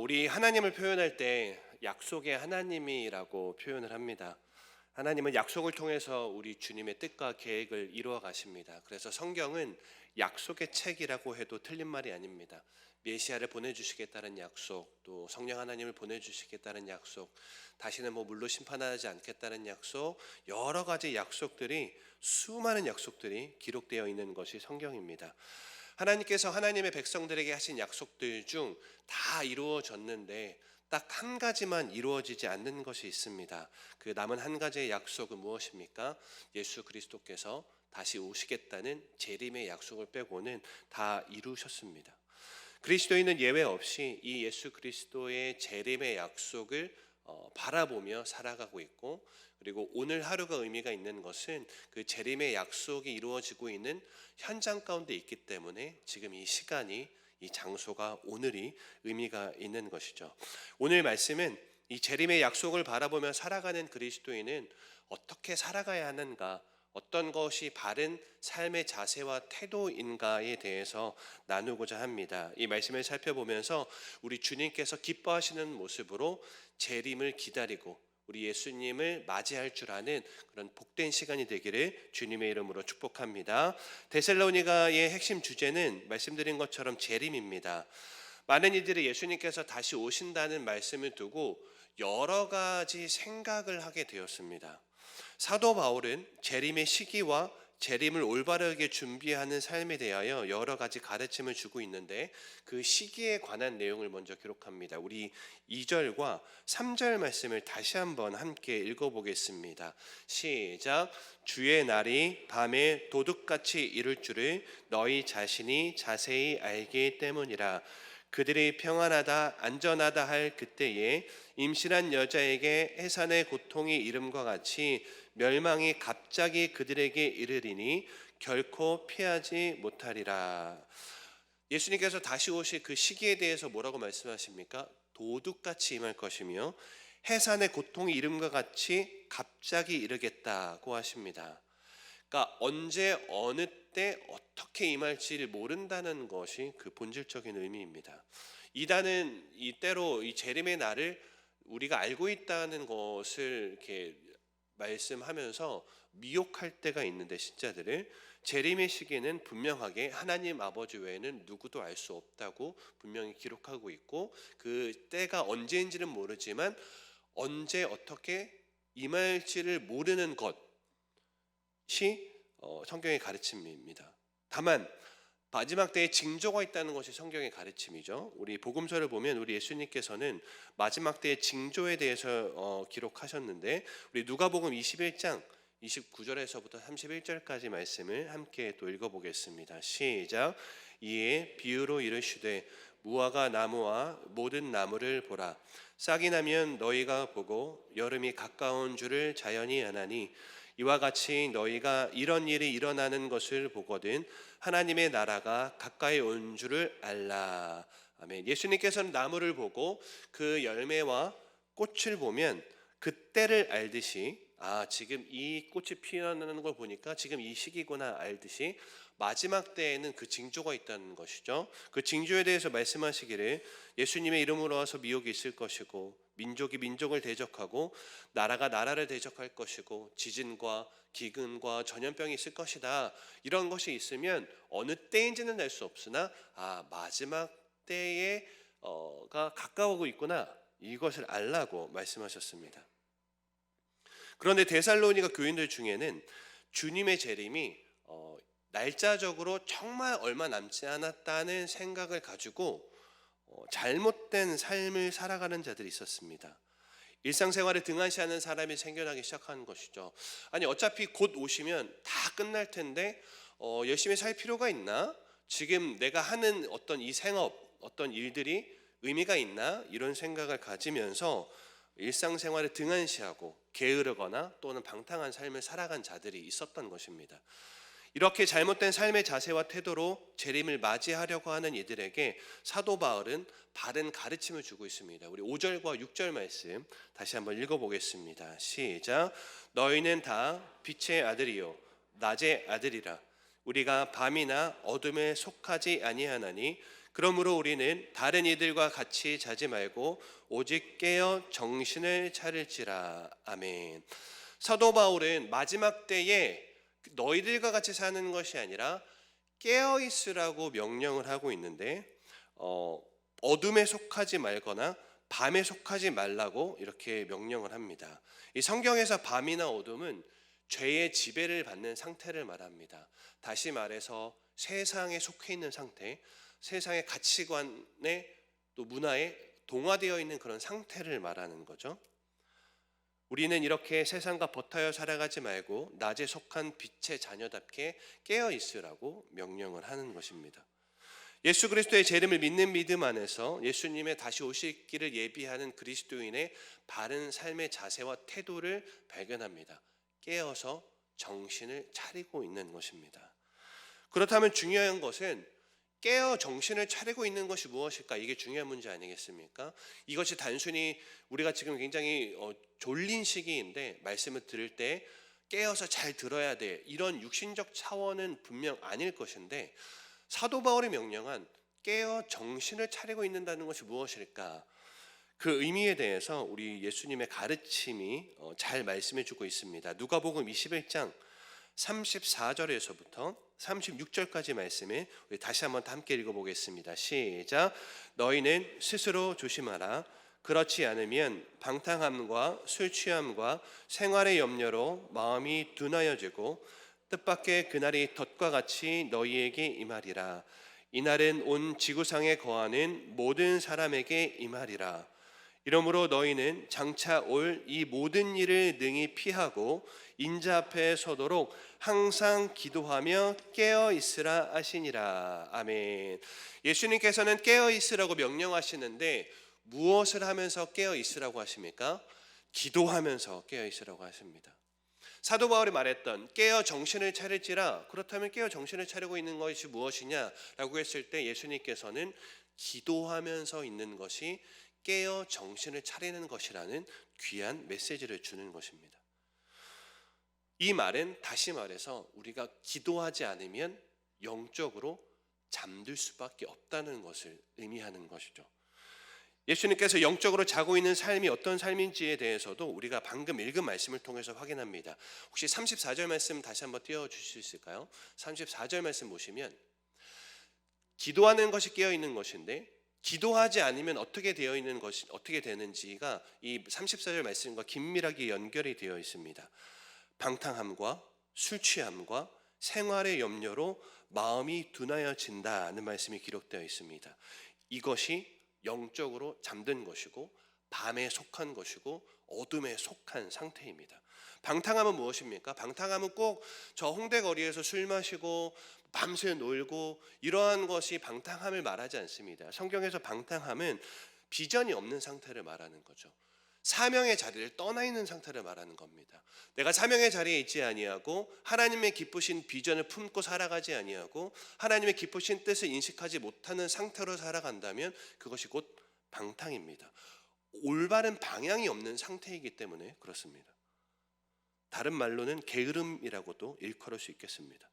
우리 하나님을 표현할 때 약속의 하나님이라고 표현을 합니다. 하나님은 약속을 통해서 우리 주님의 뜻과 계획을 이루어 가십니다. 그래서 성경은 약속의 책이라고 해도 틀린 말이 아닙니다. 메시아를 보내주시겠다는 약속, 또 성령 하나님을 보내주시겠다는 약속, 다시는 물로 심판하지 않겠다는 약속, 여러 가지 약속들이, 수많은 약속들이 기록되어 있는 것이 성경입니다. 하나님께서 하나님의 백성들에게 하신 약속들 중 다 이루어졌는데 딱 한 가지만 이루어지지 않는 것이 있습니다. 그 남은 한 가지의 약속은 무엇입니까? 예수 그리스도께서 다시 오시겠다는 재림의 약속을 빼고는 다 이루셨습니다. 그리스도인은 예외 없이 이 예수 그리스도의 재림의 약속을 바라보며 살아가고 있고, 그리고 오늘 하루가 의미가 있는 것은 그 재림의 약속이 이루어지고 있는 현장 가운데 있기 때문에 지금 이 시간이, 이 장소가, 오늘이 의미가 있는 것이죠. 오늘 말씀은 이 재림의 약속을 바라보며 살아가는 그리스도인은 어떻게 살아가야 하는가, 어떤 것이 바른 삶의 자세와 태도인가에 대해서 나누고자 합니다. 이 말씀을 살펴보면서 우리 주님께서 기뻐하시는 모습으로 재림을 기다리고 우리 예수님을 맞이할 줄 아는 그런 복된 시간이 되기를 주님의 이름으로 축복합니다. 데살로니가의 핵심 주제는 말씀드린 것처럼 재림입니다. 많은 이들이 예수님께서 다시 오신다는 말씀을 두고 여러 가지 생각을 하게 되었습니다. 사도 바울은 재림의 시기와 재림을 올바르게 준비하는 삶에 대하여 여러 가지 가르침을 주고 있는데, 그 시기에 관한 내용을 먼저 기록합니다. 우리 2절과 3절 말씀을 다시 한번 함께 읽어보겠습니다. 시작. 주의 날이 밤에 도둑같이 이룰 줄을 너희 자신이 자세히 알기 때문이라. 그들이 평안하다 안전하다 할 그때에 임신한 여자에게 해산의 고통이 이름과 같이 멸망이 갑자기 그들에게 이르리니 결코 피하지 못하리라. 예수님께서 다시 오실 그 시기에 대해서 뭐라고 말씀하십니까? 도둑같이 임할 것이며 해산의 고통이 이름과 같이 갑자기 이르겠다고 하십니다. 그러니까 언제 어느 때 어떻게 임할지를 모른다는 것이 그 본질적인 의미입니다. 이단은 이때로 이 재림의 날을 우리가 알고 있다는 것을 이렇게 말씀하면서 미혹할 때가 있는데, 신자들을 재림의 시기는 분명하게 하나님 아버지 외에는 누구도 알 수 없다고 분명히 기록하고 있고, 그 때가 언제인지는 모르지만 언제 어떻게 임할지를 모르는 것이 성경의 가르침입니다. 다만 마지막 때에 징조가 있다는 것이 성경의 가르침이죠. 우리 복음서를 보면 우리 예수님께서는 마지막 때의 징조에 대해서 기록하셨는데, 우리 누가복음 21장 29절에서부터 31절까지 말씀을 함께 또 읽어보겠습니다. 시작. 이에 비유로 이르시되 무화과 나무와 모든 나무를 보라. 싹이 나면 너희가 보고 여름이 가까운 줄을 자연히 아나니 이와 같이 너희가 이런 일이 일어나는 것을 보거든 하나님의 나라가 가까이 온 줄을 알라. 아멘. 예수님께서는 나무를 보고 그 열매와 꽃을 보면 그 때를 알듯이, 지금 이 꽃이 피어나는 걸 보니까 지금 이 시기구나 알듯이 마지막 때에는 그 징조가 있다는 것이죠. 그 징조에 대해서 말씀하시기를 예수님의 이름으로 와서 미혹이 있을 것이고 민족이 민족을 대적하고 나라가 나라를 대적할 것이고 지진과 기근과 전염병이 있을 것이다. 이런 것이 있으면 어느 때인지는 알 수 없으나 마지막 때가 가까워오고 있구나, 이것을 알라고 말씀하셨습니다. 그런데 데살로니가 교인들 중에는 주님의 재림이 날짜적으로 정말 얼마 남지 않았다는 생각을 가지고 잘못된 삶을 살아가는 자들이 있었습니다. 일상생활에 등한시하는 사람이 생겨나기 시작하는 것이죠. 아니 어차피 곧 오시면 다 끝날 텐데 열심히 살 필요가 있나? 지금 내가 하는 어떤 이 생업, 어떤 일들이 의미가 있나? 이런 생각을 가지면서 일상생활에 등한시하고 게으르거나 또는 방탕한 삶을 살아간 자들이 있었던 것입니다. 이렇게 잘못된 삶의 자세와 태도로 재림을 맞이하려고 하는 이들에게 사도 바울은 바른 가르침을 주고 있습니다. 우리 5절과 6절 말씀 다시 한번 읽어보겠습니다. 시작. 너희는 다 빛의 아들이요 낮의 아들이라. 우리가 밤이나 어둠에 속하지 아니하나니 그러므로 우리는 다른 이들과 같이 자지 말고 오직 깨어 정신을 차릴지라. 아멘. 사도 바울은 마지막 때에 너희들과 같이 사는 것이 아니라 깨어 있으라고 명령을 하고 있는데 어둠에 속하지 말거나 밤에 속하지 말라고 이렇게 명령을 합니다. 이 성경에서 밤이나 어둠은 죄의 지배를 받는 상태를 말합니다. 다시 말해서 세상에 속해 있는 상태, 세상의 가치관에 또 문화에 동화되어 있는 그런 상태를 말하는 거죠. 우리는 이렇게 세상과 버타여 살아가지 말고 낮에 속한 빛의 자녀답게 깨어 있으라고 명령을 하는 것입니다. 예수 그리스도의 재림을 믿는 믿음 안에서 예수님의 다시 오실 길을 예비하는 그리스도인의 바른 삶의 자세와 태도를 발견합니다. 깨어서 정신을 차리고 있는 것입니다. 그렇다면 중요한 것은 깨어 정신을 차리고 있는 것이 무엇일까? 이게 중요한 문제 아니겠습니까? 이것이 단순히 우리가 지금 굉장히 졸린 시기인데 말씀을 들을 때 깨어서 잘 들어야 돼, 이런 육신적 차원은 분명 아닐 것인데, 사도 바울이 명령한 깨어 정신을 차리고 있는다는 것이 무엇일까? 그 의미에 대해서 우리 예수님의 가르침이 잘 말씀해 주고 있습니다. 누가복음 21장 34절에서부터 36절까지 말씀을 우리 다시 한번 함께 읽어보겠습니다. 시작. 너희는 스스로 조심하라. 그렇지 않으면 방탕함과 술 취함과 생활의 염려로 마음이 둔하여지고 뜻밖의 그날이 덫과 같이 너희에게 임하리라. 이날은 온 지구상에 거하는 모든 사람에게 임하리라. 이러므로 너희는 장차 올 이 모든 일을 능히 피하고 인자 앞에 서도록 항상 기도하며 깨어 있으라 하시니라. 아멘. 예수님께서는 깨어 있으라고 명령하시는데 무엇을 하면서 깨어 있으라고 하십니까? 기도하면서 깨어 있으라고 하십니다. 사도 바울이 말했던 깨어 정신을 차릴지라, 그렇다면 깨어 정신을 차리고 있는 것이 무엇이냐라고 했을 때 예수님께서는 기도하면서 있는 것이 깨어 정신을 차리는 것이라는 귀한 메시지를 주는 것입니다. 이 말은 다시 말해서 우리가 기도하지 않으면 영적으로 잠들 수밖에 없다는 것을 의미하는 것이죠. 예수님께서 영적으로 자고 있는 삶이 어떤 삶인지에 대해서도 우리가 방금 읽은 말씀을 통해서 확인합니다. 혹시 34절 말씀 다시 한번 띄워주실 수 있을까요? 34절 말씀 보시면 기도하는 것이 깨어 있는 것인데 기도하지 않으면 어떻게 되어 있는 것이 어떻게 되는지가 이 34절 말씀과 긴밀하게 연결이 되어 있습니다. 방탕함과 술 취함과 생활의 염려로 마음이 둔하여진다는 말씀이 기록되어 있습니다. 이것이 영적으로 잠든 것이고 밤에 속한 것이고 어둠에 속한 상태입니다. 방탕함은 무엇입니까? 방탕함은 꼭 저 홍대 거리에서 술 마시고 밤새 놀고 이러한 것이 방탕함을 말하지 않습니다. 성경에서 방탕함은 비전이 없는 상태를 말하는 거죠. 사명의 자리를 떠나 있는 상태를 말하는 겁니다. 내가 사명의 자리에 있지 아니하고 하나님의 기쁘신 비전을 품고 살아가지 아니하고 하나님의 기쁘신 뜻을 인식하지 못하는 상태로 살아간다면 그것이 곧 방탕입니다. 올바른 방향이 없는 상태이기 때문에 그렇습니다. 다른 말로는 게으름이라고도 일컬을 수 있겠습니다.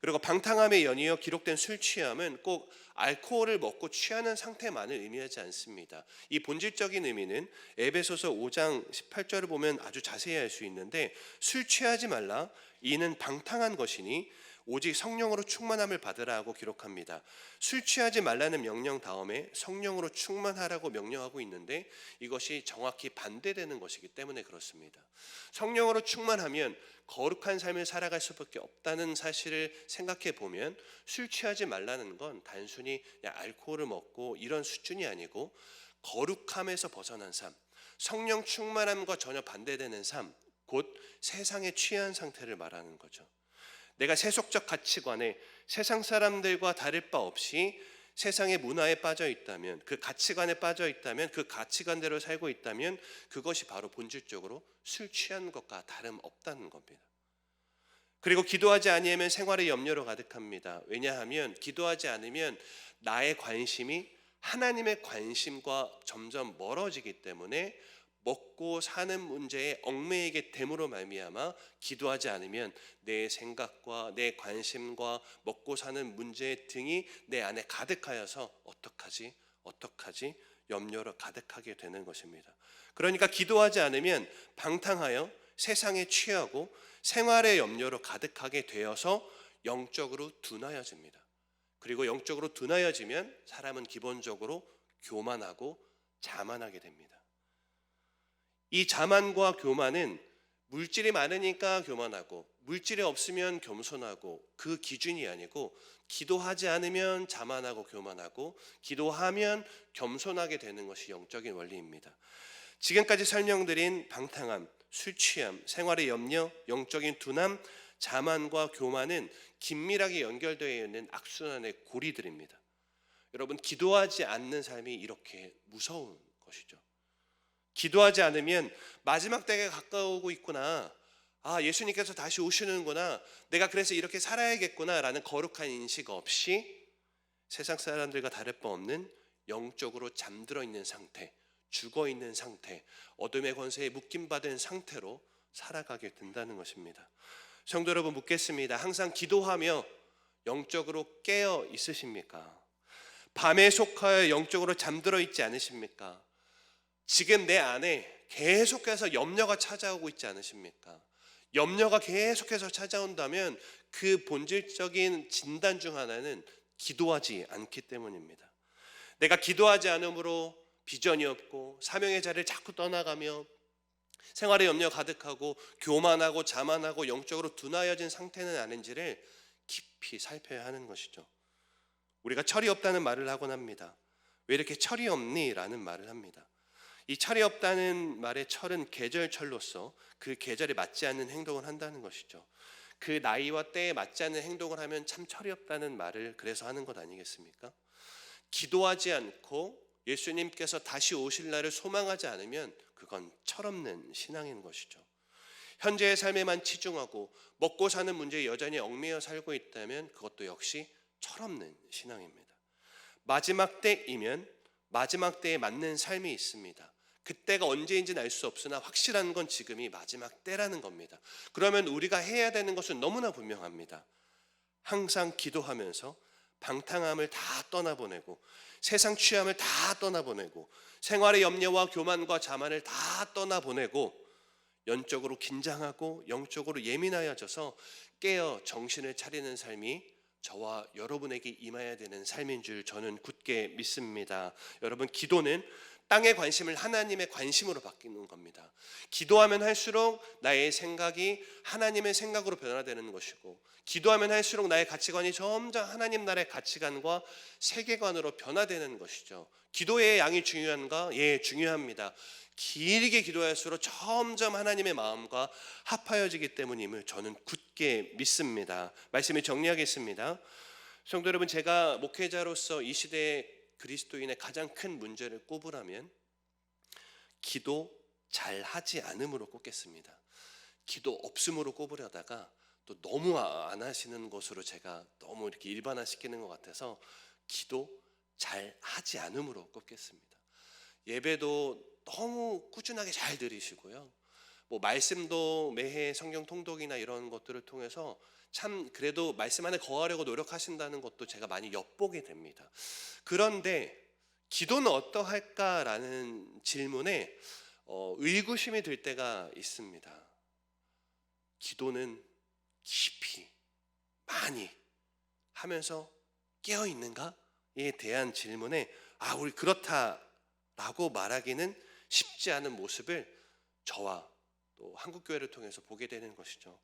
그리고 방탕함에 연이어 기록된 술 취함은 꼭 알코올을 먹고 취하는 상태만을 의미하지 않습니다. 이 본질적인 의미는 에베소서 5장 18절을 보면 아주 자세히 알 수 있는데, 술 취하지 말라, 이는 방탕한 것이니 오직 성령으로 충만함을 받으라 하고 기록합니다. 술 취하지 말라는 명령 다음에 성령으로 충만하라고 명령하고 있는데 이것이 정확히 반대되는 것이기 때문에 그렇습니다. 성령으로 충만하면 거룩한 삶을 살아갈 수밖에 없다는 사실을 생각해 보면 술 취하지 말라는 건 단순히 그냥 알코올을 먹고 이런 수준이 아니고 거룩함에서 벗어난 삶, 성령 충만함과 전혀 반대되는 삶, 곧 세상에 취한 상태를 말하는 거죠. 내가 세속적 가치관에 세상 사람들과 다를 바 없이 세상의 문화에 빠져 있다면, 그 가치관에 빠져 있다면, 그 가치관대로 살고 있다면 그것이 바로 본질적으로 술 취한 것과 다름없다는 겁니다. 그리고 기도하지 아니하면 생활의 염려로 가득합니다. 왜냐하면 기도하지 않으면 나의 관심이 하나님의 관심과 점점 멀어지기 때문에 먹고 사는 문제에 얽매이게 됨으로 말미암아 기도하지 않으면 내 생각과 내 관심과 먹고 사는 문제 등이 내 안에 가득하여서 어떡하지 염려로 가득하게 되는 것입니다. 그러니까 기도하지 않으면 방탕하여 세상에 취하고 생활의 염려로 가득하게 되어서 영적으로 둔하여집니다. 그리고 영적으로 둔하여지면 사람은 기본적으로 교만하고 자만하게 됩니다. 이 자만과 교만은 물질이 많으니까 교만하고 물질이 없으면 겸손하고 그 기준이 아니고 기도하지 않으면 자만하고 교만하고 기도하면 겸손하게 되는 것이 영적인 원리입니다. 지금까지 설명드린 방탕함, 술 취함, 생활의 염려, 영적인 둔함, 자만과 교만은 긴밀하게 연결되어 있는 악순환의 고리들입니다. 여러분, 기도하지 않는 삶이 이렇게 무서운 것이죠. 기도하지 않으면 마지막 때가 가까우고 있구나, 예수님께서 다시 오시는구나, 내가 그래서 이렇게 살아야겠구나 라는 거룩한 인식 없이 세상 사람들과 다를 바 없는 영적으로 잠들어 있는 상태, 죽어 있는 상태, 어둠의 권세에 묶임받은 상태로 살아가게 된다는 것입니다. 성도 여러분, 묻겠습니다. 항상 기도하며 영적으로 깨어 있으십니까? 밤에 속하여 영적으로 잠들어 있지 않으십니까? 지금 내 안에 계속해서 염려가 찾아오고 있지 않으십니까? 염려가 계속해서 찾아온다면 그 본질적인 진단 중 하나는 기도하지 않기 때문입니다. 내가 기도하지 않으므로 비전이 없고 사명의 자리를 자꾸 떠나가며 생활의 염려 가득하고 교만하고 자만하고 영적으로 둔하여진 상태는 아닌지를 깊이 살펴야 하는 것이죠. 우리가 철이 없다는 말을 하곤 합니다. 왜 이렇게 철이 없니? 라는 말을 합니다. 이 철이 없다는 말의 철은 계절철로서 그 계절에 맞지 않는 행동을 한다는 것이죠. 그 나이와 때에 맞지 않는 행동을 하면 참 철이 없다는 말을 그래서 하는 것 아니겠습니까? 기도하지 않고 예수님께서 다시 오실 날을 소망하지 않으면 그건 철없는 신앙인 것이죠. 현재의 삶에만 치중하고 먹고 사는 문제에 여전히 얽매여 살고 있다면 그것도 역시 철없는 신앙입니다. 마지막 때이면 마지막 때에 맞는 삶이 있습니다. 그때가 언제인지는 알 수 없으나 확실한 건 지금이 마지막 때라는 겁니다. 그러면 우리가 해야 되는 것은 너무나 분명합니다. 항상 기도하면서 방탕함을 다 떠나보내고 세상 취함을 다 떠나보내고 생활의 염려와 교만과 자만을 다 떠나보내고 영적으로 긴장하고 영적으로 예민하여져서 깨어 정신을 차리는 삶이 저와 여러분에게 임해야 되는 삶인 줄 저는 굳게 믿습니다. 여러분, 기도는 땅의 관심을 하나님의 관심으로 바뀌는 겁니다. 기도하면 할수록 나의 생각이 하나님의 생각으로 변화되는 것이고 기도하면 할수록 나의 가치관이 점점 하나님 나라의 가치관과 세계관으로 변화되는 것이죠. 기도의 양이 중요한가? 예, 중요합니다. 길게 기도할수록 점점 하나님의 마음과 합하여지기 때문임을 저는 굳게 믿습니다. 말씀을 정리하겠습니다. 성도 여러분, 제가 목회자로서 이 시대의 그리스도인의 가장 큰 문제를 꼽으라면 기도 잘하지 않음으로 꼽겠습니다. 기도 없음으로 꼽으려다가 또 너무 안 하시는 것으로 제가 너무 이렇게 일반화시키는 것 같아서 기도 잘하지 않음으로 꼽겠습니다. 예배도 너무 꾸준하게 잘 들으시고요. 말씀도 매해 성경 통독이나 이런 것들을 통해서 참 그래도 말씀 안에 거하려고 노력하신다는 것도 제가 많이 엿보게 됩니다. 그런데 기도는 어떠할까라는 질문에 의구심이 들 때가 있습니다. 기도는 깊이 많이 하면서 깨어 있는가에 대한 질문에 우리 그렇다라고 말하기는 쉽지 않은 모습을 저와 또 한국교회를 통해서 보게 되는 것이죠.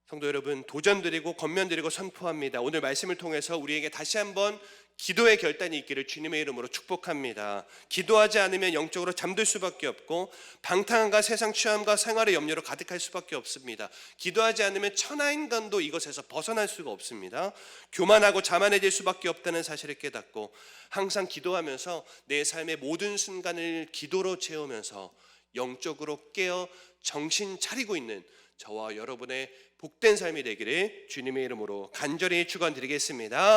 성도 여러분, 도전드리고 권면드리고 선포합니다. 오늘 말씀을 통해서 우리에게 다시 한번 기도의 결단이 있기를 주님의 이름으로 축복합니다. 기도하지 않으면 영적으로 잠들 수밖에 없고 방탕함과 세상 취함과 생활의 염려로 가득할 수밖에 없습니다. 기도하지 않으면 천하인간도 이것에서 벗어날 수가 없습니다. 교만하고 자만해질 수밖에 없다는 사실을 깨닫고 항상 기도하면서 내 삶의 모든 순간을 기도로 채우면서 영적으로 깨어 정신 차리고 있는 저와 여러분의 복된 삶이 되기를 주님의 이름으로 간절히 축원드리겠습니다.